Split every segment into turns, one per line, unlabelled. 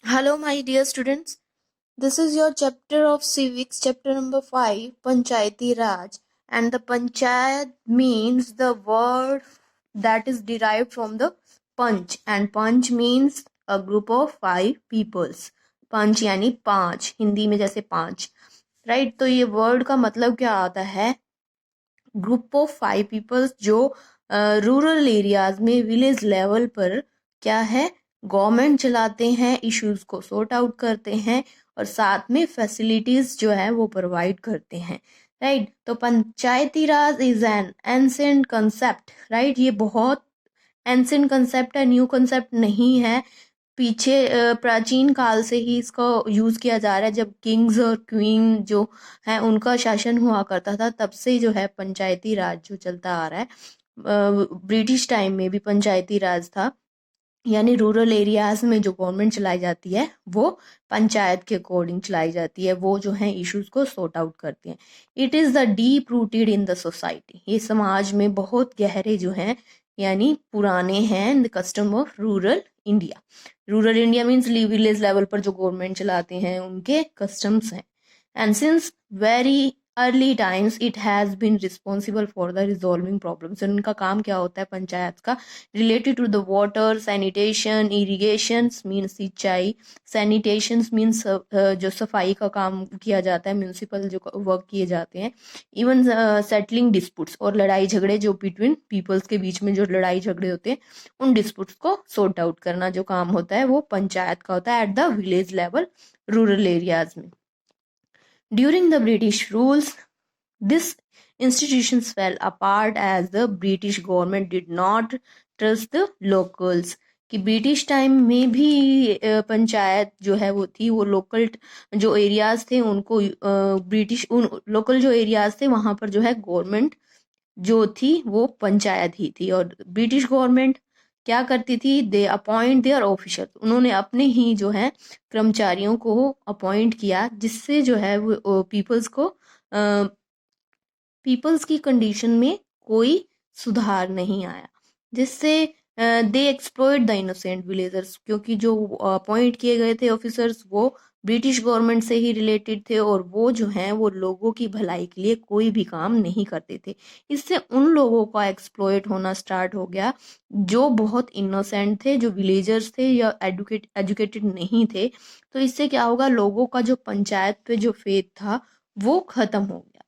Hello, my dear students. This is your chapter of civics, chapter number 5, Panchayati Raj. And the Panchayat means the word that is derived from the Panch. And Panch means a group of 5 peoples. Panch यानी 5, हिंदी में जैसे 5, right. तो ये word का मतलब क्या आता है? ग्रुप ऑफ 5 पीपल्स जो रूरल एरियाज में विलेज लेवल पर क्या है, गवर्नमेंट चलाते हैं, इश्यूज को सॉर्ट आउट करते हैं और साथ में फैसिलिटीज जो है वो प्रोवाइड करते हैं, राइट। तो Panchayati Raj is an ancient concept, right. ये बहुत एंसेंट कंसेप्ट है, न्यू कंसेप्ट नहीं है। पीछे प्राचीन काल से ही इसको यूज किया जा रहा है। जब किंग्स और क्वीन जो है उनका शासन हुआ करता था, तब से जो है पंचायती राज जो चलता आ रहा है। ब्रिटिश टाइम में भी पंचायती राज था, यानी रूरल एरियाज में जो गवर्नमेंट चलाई जाती है वो पंचायत के अकॉर्डिंग चलाई जाती है। वो जो है इश्यूज को सॉर्ट आउट करती हैं। It is the deep rooted in the society, ये समाज में बहुत गहरे जो हैं यानी पुराने हैं the custom of rural India. Rural India means village level पर जो गवर्नमेंट चलाते हैं उनके कस्टम्स हैं। And since very early times it has been responsible for the resolving problems. उनका काम क्या होता है पंचायत का? related to the water, sanitation, irrigation means सिंचाई, sanitation means जो सफाई का काम किया जाता है, म्यूनिसिपल जो वर्क किए जाते हैं, इवन सेटलिंग डिस्प्यूट्स और लड़ाई झगड़े जो बिटवीन पीपल्स के बीच में जो लड़ाई झगड़े होते हैं उन डिस्प्यूट्स को सॉर्ट आउट करना जो काम होता है वो पंचायत का होता है at the village level, rural areas में। During the British rules this institutions fell apart as the British government did not trust the locals। कि ब्रिटिश टाइम में भी पंचायत जो है वो थी, वो लोकल जो एरियाज थे उनको ब्रिटिश उन लोकल जो एरियाज थे वहां पर जो है गवर्नमेंट जो थी वो पंचायत ही थी। और ब्रिटिश गवर्नमेंट क्या करती थी? दे अपॉइंट देयर ऑफिसर, उन्होंने अपने ही जो है कर्मचारियों को अपॉइंट किया, जिससे जो है वो पीपल्स की कंडीशन में कोई सुधार नहीं आया, जिससे दे एक्सप्लॉइट द इनोसेंट विलेजर्स। क्योंकि जो अपॉइंट किए गए थे ऑफिसर्स वो ब्रिटिश गवर्नमेंट से ही रिलेटेड थे और वो जो हैं वो लोगों की भलाई के लिए कोई भी काम नहीं करते थे। इससे उन लोगों का एक्सप्लॉइट होना स्टार्ट हो गया जो बहुत इनोसेंट थे, जो विलेजर्स थे या एजुकेटेड नहीं थे। तो इससे क्या होगा, लोगों का जो पंचायत पे जो फेथ था वो खत्म हो गया।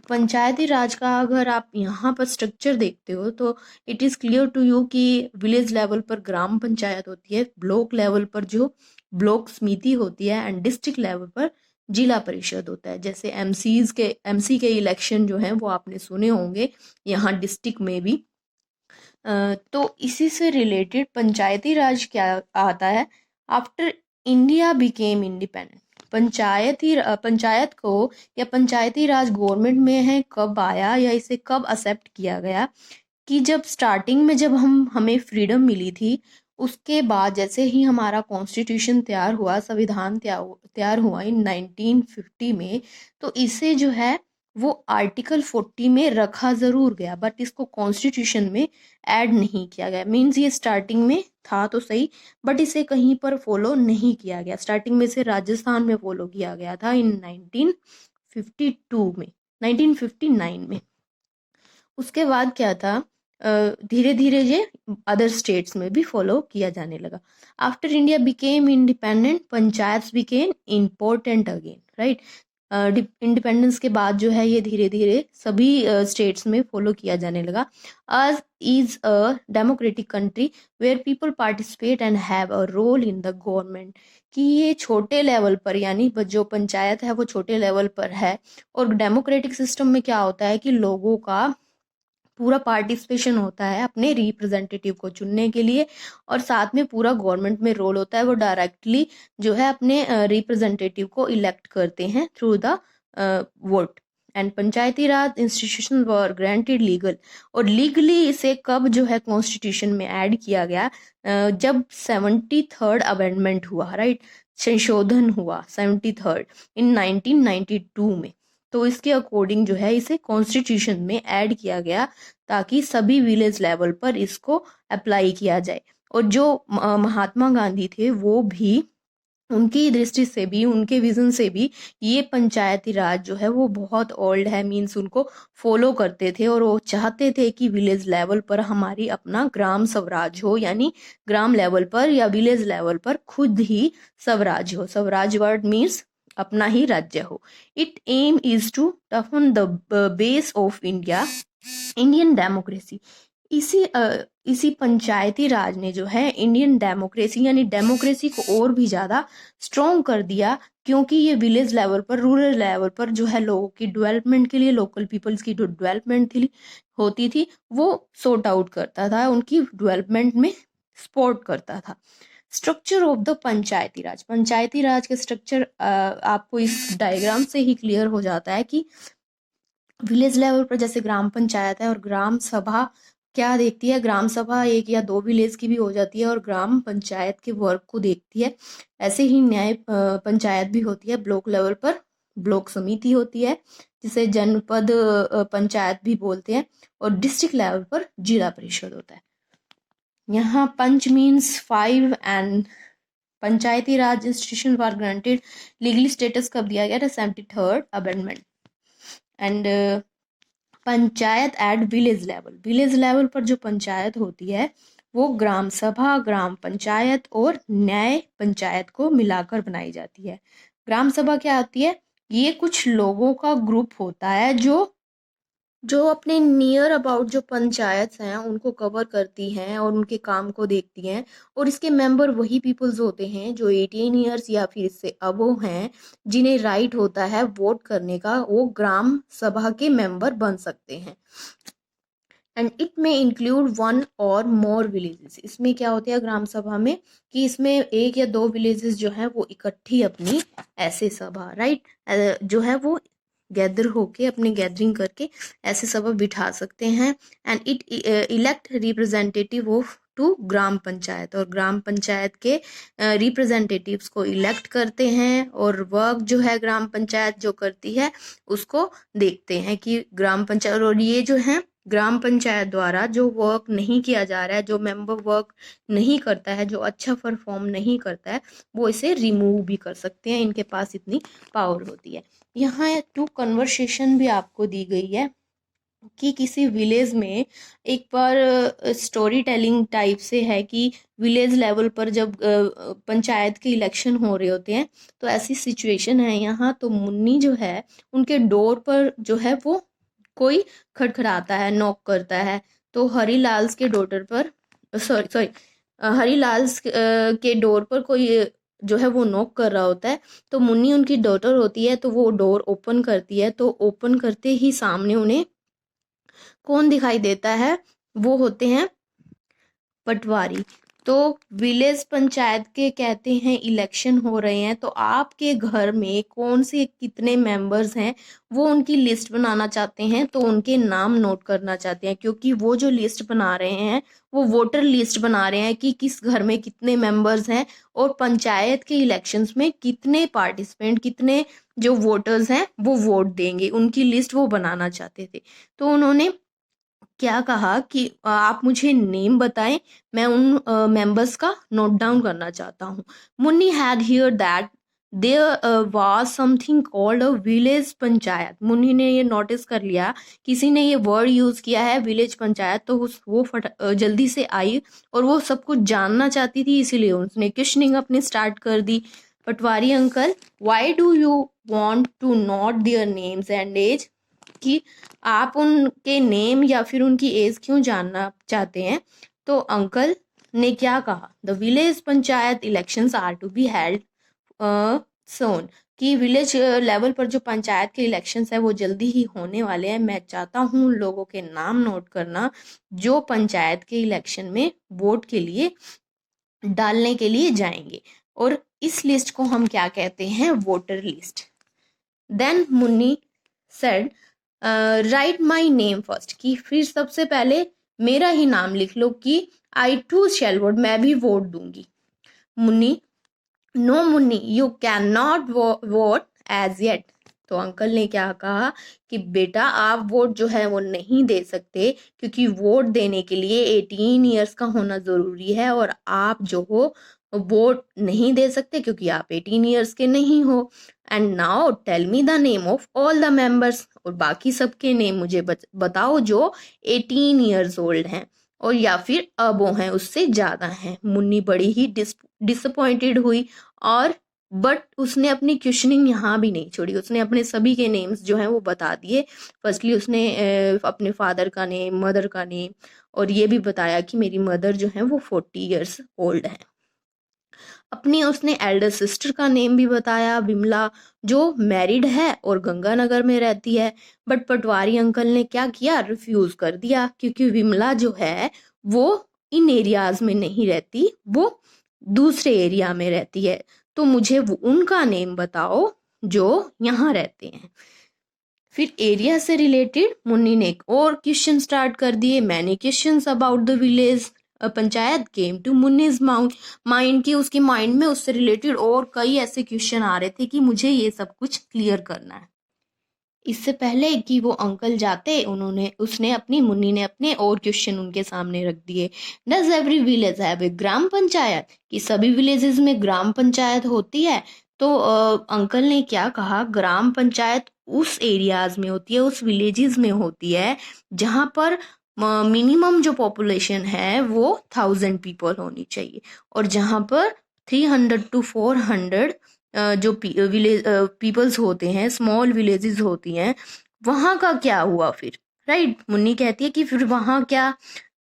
पंचायती राज का अगर आप यहाँ पर स्ट्रक्चर देखते हो तो it is clear to you कि विलेज लेवल पर ग्राम पंचायत होती है, ब्लॉक लेवल पर जो ब्लॉक समिति होती है एंड डिस्ट्रिक्ट लेवल पर जिला परिषद होता है। जैसे एमसी के इलेक्शन जो हैं वो आपने सुने होंगे यहाँ डिस्ट्रिक्ट में भी। तो इसी से रिलेटेड पंचायती राज क्या आता है? After India became independent, panchayat को या पंचायती राज गवर्नमेंट में है कब आया या इसे कब एक्सेप्ट किया गया? कि जब स्टार्टिंग में जब हमें फ्रीडम मिली थी, उसके बाद जैसे ही हमारा कॉन्स्टिट्यूशन तैयार हुआ, संविधान तैयार हुआ इन 1950 में, तो इसे जो है वो आर्टिकल 40 में रखा ज़रूर गया, बट इसको कॉन्स्टिट्यूशन में ऐड नहीं किया गया। मीन्स ये स्टार्टिंग में था तो सही, बट इसे कहीं पर फॉलो नहीं किया गया। स्टार्टिंग में से राजस्थान में फॉलो किया गया था इन 1952 में, 1959 में। उसके बाद क्या था, धीरे धीरे ये अदर स्टेट्स में भी फॉलो किया जाने लगा। After India became independent panchayat became important again, right. Independence के बाद जो है ये धीरे धीरे सभी स्टेट्स में फॉलो किया जाने लगा। As is a democratic country where people participate and have a role in the government. कि ये छोटे लेवल पर यानी जो पंचायत है वो छोटे लेवल पर है, और डेमोक्रेटिक सिस्टम में क्या होता है कि लोगों का पूरा पार्टिसिपेशन होता है अपने रिप्रेजेंटेटिव को चुनने के लिए, और साथ में पूरा गवर्नमेंट में रोल होता है, वो डायरेक्टली जो है अपने रिप्रेजेंटेटिव को इलेक्ट करते हैं through the vote. And panchayati raj institution were granted legal, और लीगली इसे कब जो है कॉन्स्टिट्यूशन में ऐड किया गया? जब 73rd अमेंडमेंट हुआ, राइट, संशोधन हुआ 73rd इन 1992 में। तो इसके अकॉर्डिंग जो है इसे कॉन्स्टिट्यूशन में ऐड किया गया ताकि सभी विलेज लेवल पर इसको अप्लाई किया जाए। और जो महात्मा गांधी थे वो भी उनकी दृष्टि से भी, उनके विजन से भी ये पंचायती राज जो है वो बहुत ओल्ड है, मीन्स उनको फॉलो करते थे और वो चाहते थे कि विलेज लेवल पर हमारी अपना ग्राम स्वराज हो, यानी ग्राम लेवल पर या विलेज लेवल पर खुद ही स्वराज हो। स्वराज वर्ड मीन्स अपना ही राज्य हो। It aim is to toughen the base of Indian democracy. इसी पंचायती राज ने जो है इंडियन डेमोक्रेसी यानी डेमोक्रेसी को और भी ज़्यादा स्ट्रॉन्ग कर दिया, क्योंकि ये विलेज लेवल पर, रूरल लेवल पर जो है लोगों की डेवलपमेंट के लिए, लोकल पीपल्स की जो डेवलपमेंट थी होती थी वो सॉर्ट आउट करता था, उनकी डेवलपमेंट में सपोर्ट करता था। स्ट्रक्चर ऑफ द पंचायती राज के स्ट्रक्चर आपको इस डायग्राम से ही क्लियर हो जाता है कि विलेज लेवल पर जैसे ग्राम पंचायत है और ग्राम सभा क्या देखती है, ग्राम सभा एक या दो विलेज की भी हो जाती है और ग्राम पंचायत के वर्क को देखती है। ऐसे ही न्याय पंचायत भी होती है ब्लॉक लेवल पर, ब्लॉक समिति होती है जिसे जनपद पंचायत भी बोलते हैं, और डिस्ट्रिक्ट लेवल पर जिला परिषद होता है। यहाँ panch means 5 and panchayati raj institution for granted legally status कब दिया गया था, 73rd amendment. And panchayat at village level पर जो पंचायत होती है वो ग्राम सभा, ग्राम पंचायत और न्याय पंचायत को मिलाकर बनाई जाती है। ग्राम सभा क्या होती है, ये कुछ लोगों का ग्रुप होता है जो अपने नियर अबाउट जो पंचायत हैं उनको कवर करती हैं और उनके काम को देखती हैं, और इसके मेंबर वही पीपल्स होते हैं जो 18 ईयर्स या फिर इससे अबव हैं, जिन्हें राइट होता है वोट करने का, वो ग्राम सभा के मेंबर बन सकते हैं। एंड इट में इंक्लूड 1 और मोर विलेजेस। इसमें क्या होता है ग्राम सभा में कि इसमें 1 या 2 विलेजेस जो है वो इकट्ठी अपनी ऐसे सभा जो है वो गैदर होके अपने गैदरिंग करके ऐसे सभा बिठा सकते हैं। And it elect representative of to gram panchayat, और ग्राम पंचायत के रिप्रेजेंटेटिव्स को इलेक्ट करते हैं, और वर्क जो है ग्राम पंचायत जो करती है उसको देखते हैं कि ग्राम पंचायत, और ये जो है ग्राम पंचायत द्वारा जो वर्क नहीं किया जा रहा है, जो मेंबर वर्क नहीं करता है, जो अच्छा परफॉर्म नहीं करता है, वो इसे रिमूव भी कर सकते हैं, इनके पास इतनी पावर होती है। यहाँ 2 कन्वर्सेशन भी आपको दी गई है कि किसी विलेज में एक बार स्टोरी टेलिंग टाइप से है कि विलेज लेवल पर जब पंचायत के इलेक्शन हो रहे होते हैं तो ऐसी सिचुएशन है यहाँ, तो मुन्नी जो है उनके डोर पर जो है वो कोई खड़खड़ाता है, नॉक करता है, तो हरीलाल के डॉटर पर सॉरी हरीलाल के डोर पर कोई जो है वो नॉक कर रहा होता है, तो मुन्नी उनकी डॉटर होती है तो वो डोर ओपन करती है, तो ओपन करते ही सामने उन्हें कौन दिखाई देता है, वो होते हैं पटवारी। तो विलेज पंचायत के कहते हैं इलेक्शन हो रहे हैं, तो आपके घर में कौन से कितने मेंबर्स हैं वो उनकी लिस्ट बनाना चाहते हैं, तो उनके नाम नोट करना चाहते हैं, क्योंकि वो जो लिस्ट बना रहे हैं वो वोटर लिस्ट बना रहे हैं कि किस घर में कितने मेंबर्स हैं और पंचायत के इलेक्शंस में कितने पार्टिसिपेंट, कितने जो वोटर्स हैं वो वोट देंगे, उनकी लिस्ट वो बनाना चाहते थे। तो उन्होंने क्या कहा कि आप मुझे नेम बताएं, मैं उन मेंबर्स का नोट डाउन करना चाहता हूँ। Munni had hear that there was something called a village panchayat. Munni ने ये नोटिस कर लिया किसी ने ये वर्ड यूज किया है विलेज पंचायत, तो वो जल्दी से आई और वो सब कुछ जानना चाहती थी, इसीलिए उसने क्वेश्चनिंग अपनी स्टार्ट कर दी। Patwari uncle, why do you want to note their names and age, कि आप उनके नेम या फिर उनकी एज क्यों जानना चाहते हैं। तो अंकल ने क्या कहा, the village panchayat elections are to be held soon, कि विलेज लेवल पर जो पंचायत के इलेक्शंस है वो जल्दी ही होने वाले हैं, मैं चाहता हूँ उन लोगों के नाम नोट करना जो पंचायत के इलेक्शन में वोट के लिए डालने के लिए जाएंगे, और इस लिस्ट को हम क्या कहते हैं, voter list. Then Munni said write my name first, कि फिर सबसे पहले मेरा ही नाम लिख लो कि आई टू शैल वोट, मैं भी वोट दूंगी। Munni, no Munni, you can not vote as yet. तो अंकल ने क्या कहा कि बेटा आप वोट जो है वो नहीं दे सकते, क्योंकि वोट देने के लिए 18 ईयर्स का होना ज़रूरी है, और आप जो हो वोट नहीं दे सकते क्योंकि आप 18 ईयर्स के नहीं हो। And now tell me the name of all the members, और बाकी सबके नेम मुझे बताओ जो 18 ईयर्स ओल्ड हैं और या फिर अबो हैं, उससे ज़्यादा हैं। मुन्नी बड़ी ही डिसअपॉइंटेड हुई, और बट उसने अपनी क्वेश्चनिंग यहाँ भी नहीं छोड़ी, उसने अपने सभी के नेम्स जो हैं वो बता दिए। फर्स्टली उसने अपने फादर का नेम, मदर का नेम, और ये भी बताया कि मेरी मदर जो है वो 40 ईयर्स ओल्ड है। अपनी उसने एल्डर सिस्टर का नेम भी बताया, विमला, जो मैरिड है और गंगानगर में रहती है। बट पटवारी अंकल ने क्या किया, रिफ्यूज कर दिया, क्योंकि विमला जो है वो इन एरियाज में नहीं रहती, वो दूसरे एरिया में रहती है। तो मुझे उनका नेम बताओ जो यहाँ रहते हैं। फिर एरिया से रिलेटेड मुन्नी ने एक और क्वेश्चन स्टार्ट कर दिए। Many questions about the village panchayat came to Munni's mind की, उसकी माइंड में उससे रिलेटेड और कई ऐसे क्वेश्चन आ रहे थे कि मुझे ये सब कुछ क्लियर करना है। इससे पहले कि वो अंकल जाते, मुन्नी ने अपने और क्वेश्चन उनके सामने रख दिए। Does every village have a gram panchayat, कि सभी विलेजेस में ग्राम पंचायत होती है? तो अंकल ने क्या कहा, ग्राम पंचायत उस एरियाज में होती है, उस विलेजेस में होती है जहाँ पर मिनिमम जो पॉपुलेशन है वो 1000 पीपल होनी चाहिए, और जहाँ पर 300 to 400 जो विलेज पीपल्स होते हैं, स्मॉल विलेजेस होती हैं, वहाँ का क्या हुआ फिर? राइट, मुन्नी कहती है कि फिर वहाँ क्या?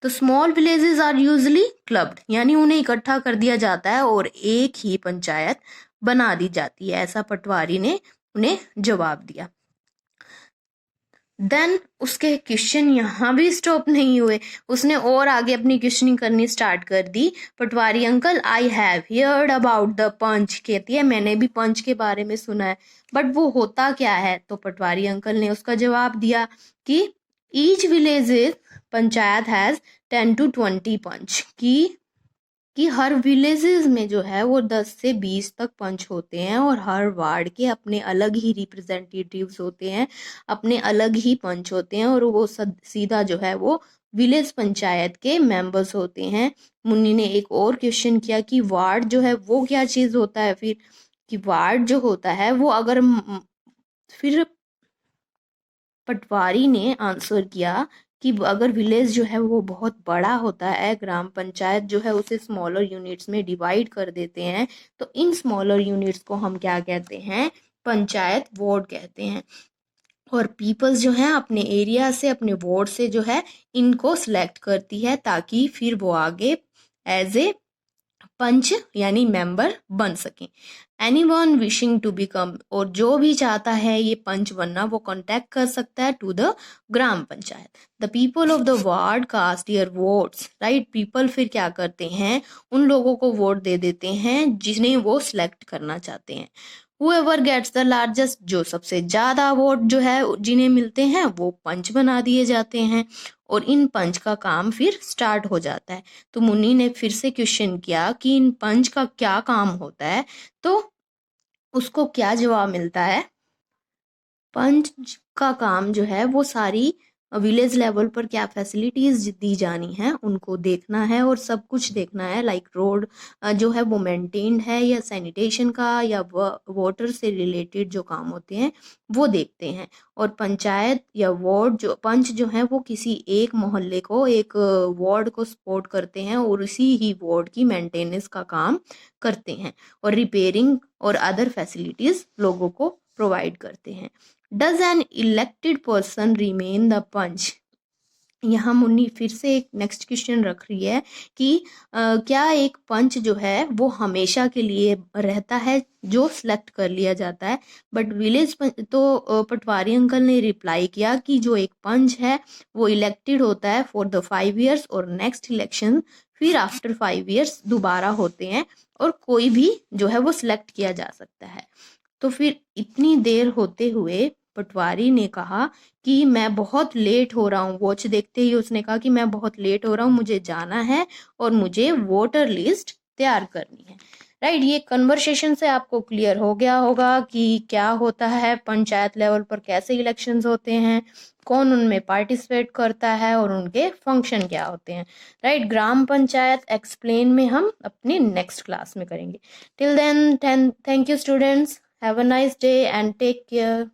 तो small villages are usually clubbed, यानी उन्हें इकट्ठा कर दिया जाता है और एक ही पंचायत बना दी जाती है, ऐसा पटवारी ने उन्हें जवाब दिया। देन उसके क्वेश्चन यहाँ भी स्टॉप नहीं हुए, उसने और आगे अपनी क्वेश्चनिंग करनी स्टार्ट कर दी। Patwari uncle, I have heard about the panch, कहती है मैंने भी पंच के बारे में सुना है, बट वो होता क्या है? तो पटवारी अंकल ने उसका जवाब दिया कि each village panchayat has 10 to 20 पंच, कि हर विलेजेस में जो है वो 10 से 20 तक पंच होते हैं, और हर वार्ड के अपने अलग ही रिप्रेजेंटेटिव्स होते हैं, अपने अलग ही पंच होते हैं, और वो सीधा जो है वो विलेज पंचायत के मेंबर्स होते हैं। मुन्नी ने एक और क्वेश्चन किया कि वार्ड जो है वो क्या चीज़ होता है फिर? कि वार्ड जो होता है वो अगर फिर पटवारी ने आंसर किया कि अगर विलेज जो है वो बहुत बड़ा होता है, ग्राम पंचायत जो है उसे स्मॉलर यूनिट्स में डिवाइड कर देते हैं, तो इन स्मॉलर यूनिट्स को हम क्या कहते हैं? पंचायत वार्ड कहते हैं। और पीपल्स जो है अपने एरिया से, अपने वार्ड से जो है इनको सिलेक्ट करती है, ताकि फिर वो आगे एज ए पंच यानी मेंबर बन सकें। एनीवन विशिंग टू बिकम, और जो भी चाहता है ये पंच बनना, वो कांटेक्ट कर सकता है to the gram panchayat. The people of the ward cast their votes, right, people फिर क्या करते हैं? उन लोगों को वोट दे देते हैं जिन्हें वो सिलेक्ट करना चाहते हैं। हुएवर गेट्स द लार्जेस्ट, जो सबसे ज्यादा वोट जो है जिन्हें मिलते हैं वो पंच बना दिए जाते हैं, और इन पंच का काम फिर स्टार्ट हो जाता है। तो मुन्नी ने फिर से क्वेश्चन किया कि इन पंच का क्या काम होता है? तो उसको क्या जवाब मिलता है? पंच का काम जो है वो सारी विलेज लेवल पर क्या फैसिलिटीज दी जानी है उनको देखना है, और सब कुछ देखना है, लाइक रोड जो है वो मेंटेन्ड है, या सैनिटेशन का या वाटर से रिलेटेड जो काम होते हैं वो देखते हैं। और पंचायत या वार्ड जो पंच जो है वो किसी एक मोहल्ले को, एक वार्ड को सपोर्ट करते हैं, और उसी ही वार्ड की मेंटेनेंस का काम करते हैं, और रिपेयरिंग और अदर फैसिलिटीज लोगों को प्रोवाइड करते हैं। Does an elected person remain the panch? यहाँ मुन्नी फिर से एक नेक्स्ट क्वेश्चन रख रही है कि क्या एक पंच जो है वो हमेशा के लिए रहता है जो सिलेक्ट कर लिया जाता है? बट विलेज तो पटवारी अंकल ने रिप्लाई किया कि जो एक पंच है वो इलेक्टेड होता है फॉर द 5 years, और नेक्स्ट इलेक्शन फिर आफ्टर 5 years दोबारा होते हैं, और कोई भी जो है वो सिलेक्ट किया जा सकता है। तो फिर इतनी देर होते हुए पटवारी ने कहा कि मैं बहुत लेट हो रहा हूँ, वॉच देखते ही उसने कहा कि मैं बहुत लेट हो रहा हूँ, मुझे जाना है और मुझे वोटर लिस्ट तैयार करनी है। राइट, ये कन्वर्सेशन से आपको क्लियर हो गया होगा कि क्या होता है पंचायत लेवल पर, कैसे इलेक्शंस होते हैं, कौन उनमें पार्टिसिपेट करता है और उनके फंक्शन क्या होते हैं। राइट, ग्राम पंचायत एक्सप्लेन में हम अपनी नेक्स्ट क्लास में करेंगे। Till then, thank you students, have a nice day and take care.